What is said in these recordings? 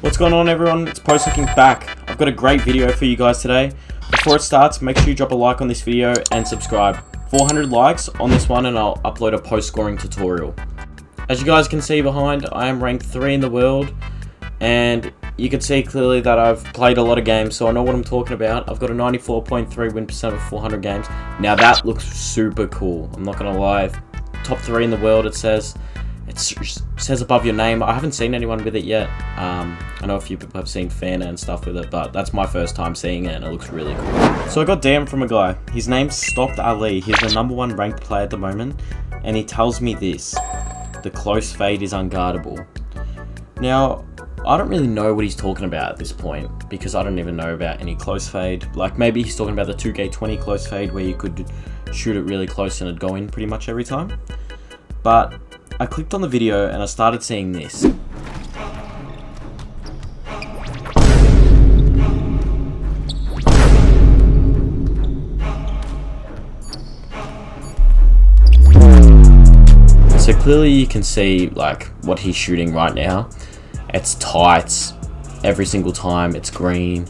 What's going on, everyone? It's Post looking back. I've got a great video for you guys today. Before it starts, make sure you drop a like on this video and subscribe. 400 likes on this one and I'll upload a post scoring tutorial. As you guys can see behind, I am ranked 3 in the world, and you can see clearly that I've played a lot of games, so I know what I'm talking about. I've got a 94.3 win percent of 400 games. Now that looks super cool, I'm not gonna lie. Top 3 in the world, it says above your name. I haven't seen anyone with it yet. I know a few people have seen Fana and stuff with it, but that's my first time seeing it and it looks really cool. So I got DM from a guy. His name's Stopped Ali. He's the #1 ranked player at the moment, and he tells me this: the close fade is unguardable. Now, I don't really know what he's talking about at this point, because I don't even know about any close fade. Like, maybe he's talking about the 2K20 close fade where you could shoot it really close and it'd go in pretty much every time. But I clicked on the video and I started seeing this. So clearly you can see like what he's shooting right now. It's tight every single time, it's green.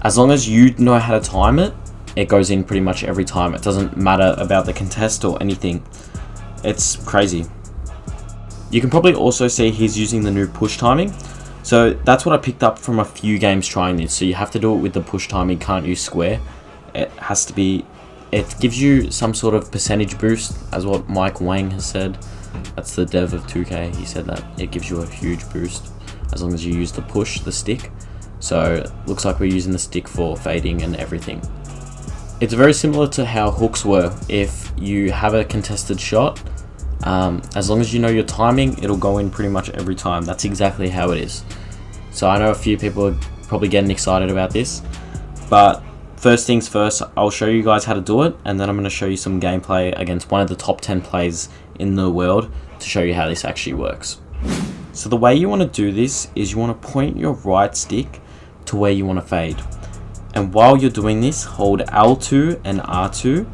As long as you know how to time it, it goes in pretty much every time. It doesn't matter about the contest or anything. It's crazy. You can probably also see he's using the new push timing. So that's what I picked up from a few games trying this. So you have to do it with the push timing, can't use square. It has to be, it gives you some sort of percentage boost, as what Mike Wang has said. That's the dev of 2K. He said that it gives you a huge boost as long as you use the push, the stick. So looks like we're using the stick for fading and everything. It's very similar to how hooks were. If you have a contested shot, as long as you know your timing, it'll go in pretty much every time. That's exactly how it is. So I know a few people are probably getting excited about this, but first things first, I'll show you guys how to do it, and then I'm going to show you some gameplay against one of the top 10 players in the world to show you how this actually works. So the way you want to do this is you want to point your right stick to where you want to fade. And while you're doing this, hold L2 and R2,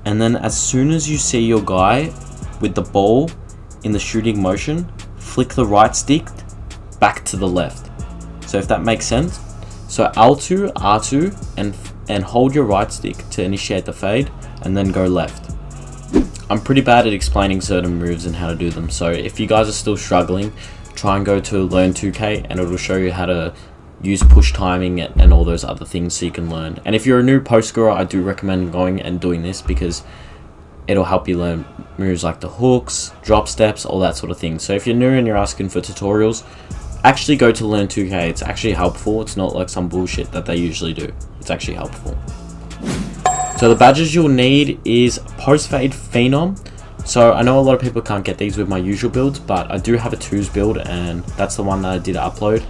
and then as soon as you see your guy with the ball in the shooting motion, flick the right stick back to the left. So if that makes sense. So L2, R2, and hold your right stick to initiate the fade, and then go left. I'm pretty bad at explaining certain moves and how to do them, so if you guys are still struggling, try and go to Learn 2K and it'll show you how to use push timing and all those other things so you can learn. And if you're a new post scorer, I do recommend going and doing this because it'll help you learn moves like the hooks, drop steps, all that sort of thing. So if you're new and you're asking for tutorials, actually go to Learn 2K. It's actually helpful. It's not like some bullshit that they usually do. It's actually helpful. So the badges you'll need is Post Fade Phenom. So I know a lot of people can't get these with my usual builds, but I do have a 2s build, and that's the one that I did upload.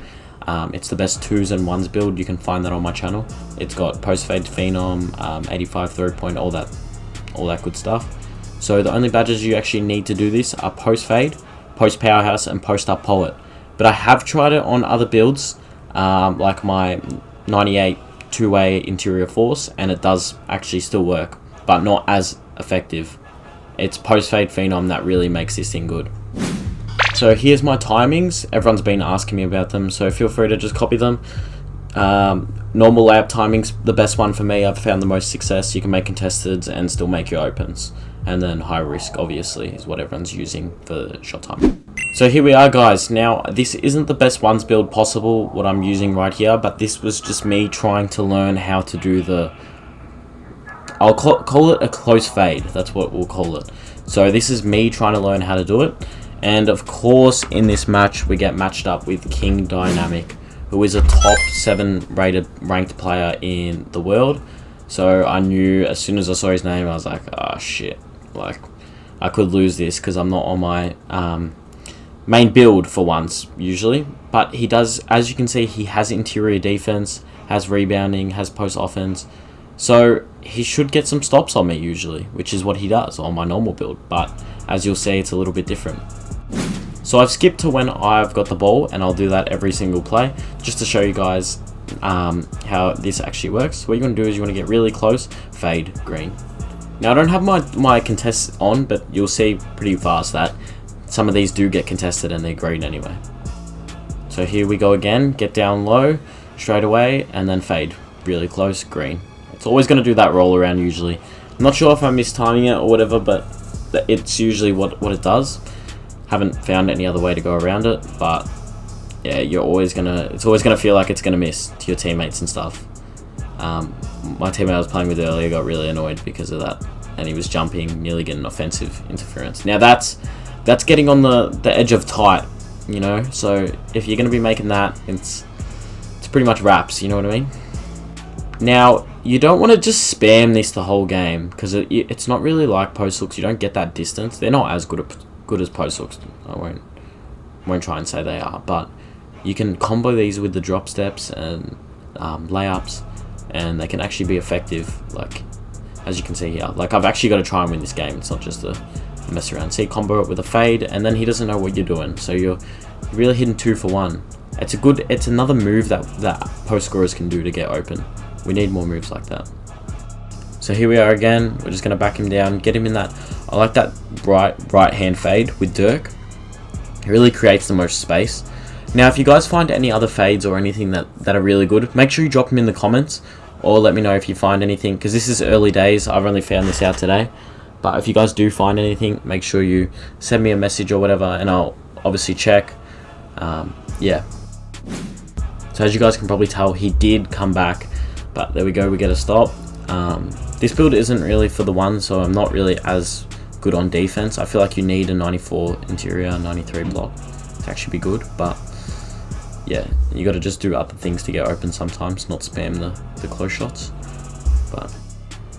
It's the best 2s and 1s build. You can find that on my channel. It's got Post Fade Phenom, 85 third point, all that good stuff. So the only badges you actually need to do this are Post Fade, Post Powerhouse, and Post Up Poet. But I have tried it on other builds, like my 98 2-way Interior Force, and it does actually still work, but not as effective. It's Post Fade Phenom that really makes this thing good. So here's my timings. Everyone's been asking me about them, so feel free to just copy them. Normal layup timing's the best one for me. I've found the most success. You can make contesteds and still make your opens. And then high risk, obviously, is what everyone's using for shot time. So here we are, guys. Now, this isn't the best ones build possible, what I'm using right here, but this was just me trying to learn how to do the... I'll call it a close fade. That's what we'll call it. So this is me trying to learn how to do it. And of course, in this match, we get matched up with King Dynamic, who is a top 7 rated ranked player in the world. So I knew as soon as I saw his name, I was like, oh shit, like I could lose this because I'm not on my main build for once usually. But he does, as you can see, he has interior defense, has rebounding, has post offense. So he should get some stops on me usually, which is what he does on my normal build. But as you'll see, it's a little bit different. So I've skipped to when I've got the ball, and I'll do that every single play just to show you guys how this actually works. What you're going to do is you want to get really close, fade, green. Now I don't have my contests on, but you'll see pretty fast that some of these do get contested and they're green anyway. So here we go again, get down low, straight away, and then fade. Really close, green. It's always going to do that roll around usually. I'm not sure if I'm mistiming it or whatever, but it's usually what it does. Haven't found any other way to go around it, but yeah, it's always gonna feel like it's gonna miss to your teammates and stuff. My teammate I was playing with earlier got really annoyed because of that, and he was jumping, nearly getting offensive interference. Now that's getting on the edge of tight, you know. So if you're gonna be making that, it's pretty much wraps. You know what I mean? Now you don't want to just spam this the whole game because it's not really like post hooks. You don't get that distance. They're not as good as post hooks. I won't try and say they are, but you can combo these with the drop steps and layups, and they can actually be effective, like as you can see here. Like I've actually got to try and win this game. It's not just a mess around. See, combo it with a fade, and then he doesn't know what you're doing, so you're really hitting 2 for 1. It's another move that post scorers can do to get open. We need more moves like that. So here we are again. We're just going to back him down, get him in that. I like that right hand fade with Dirk. It really creates the most space. Now, if you guys find any other fades or anything that are really good, make sure you drop them in the comments, or let me know if you find anything, because this is early days. I've only found this out today. But if you guys do find anything, make sure you send me a message or whatever, and I'll obviously check. Yeah. So as you guys can probably tell, he did come back, but there we go, we get a stop. This build isn't really for the one, so I'm not really as good on defense. I feel like you need a 94 interior, 93 block to actually be good, but yeah, you got to just do other things to get open sometimes, not spam the close shots. But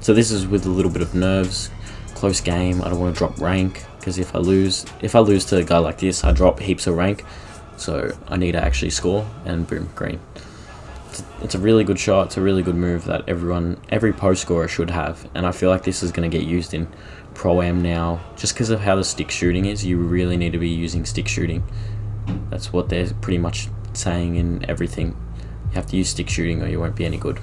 so this is with a little bit of nerves, close game. I don't want to drop rank, because if I lose to a guy like this, I drop heaps of rank. So I need to actually score, and boom, green. It's a really good shot. It's a really good move that every post scorer should have, and I feel like this is going to get used in Pro-Am now, just because of how the stick shooting is. You really need to be using stick shooting. That's what they're pretty much saying in everything. You have to use stick shooting or you won't be any good.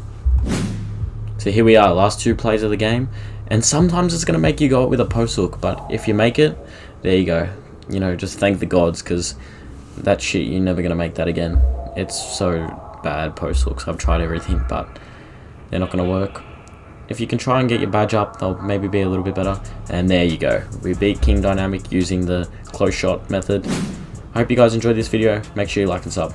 So here we are, last 2 plays of the game, and sometimes it's going to make you go up with a post hook, but if you make it, there you go. You know, just thank the gods, because that shit, you're never going to make that again. It's so bad, post hooks. I've tried everything, but they're not going to work. If you can try and get your badge up, they'll maybe be a little bit better. And there you go. We beat King Dynamic using the close shot method. I hope you guys enjoyed this video. Make sure you like and sub.